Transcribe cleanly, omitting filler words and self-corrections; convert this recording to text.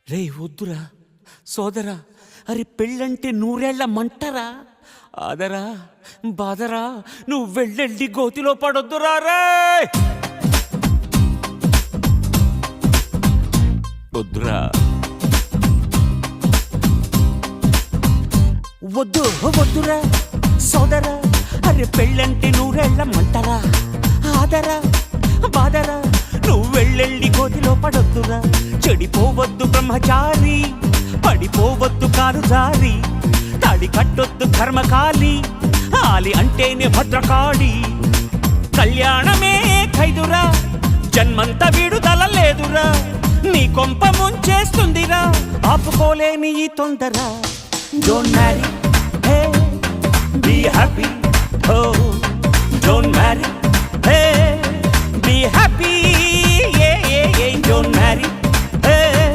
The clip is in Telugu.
రే వద్దురా సోదరా, అరే పెళ్ళంటే నూరేళ్ల మంటరా, ఆదరా బాదరా, నువ్వు వెళ్ళెళ్ళి గోతిలో పడొద్దురా రే. వద్దురా వద్దు వద్దురా సోదరా, అరే పెళ్ళంటే నూరేళ్ల మంటరా, ఆదరా బాదరా, నువ్వు వెళ్ళెళ్ళి గోతిలో పడొద్దురా. చెడిపోవద్దు బ్రహ్మచారి, పడిపోవద్దు కాలు జారి, తాడి కట్టొద్దు కర్మకాలి, ఆలి అంటేనే భద్రకాళి. కళ్యాణమే ఖైదురా, జన్మంత విడుదల లేదురా, నీ కొంప ముంచేస్తుందిరా, ఆపుకోలేని ఈ తొందర. Don't marry, hey be happy, oh don't marry, hey be happy, ఏ డోంట్ మ్యారీ.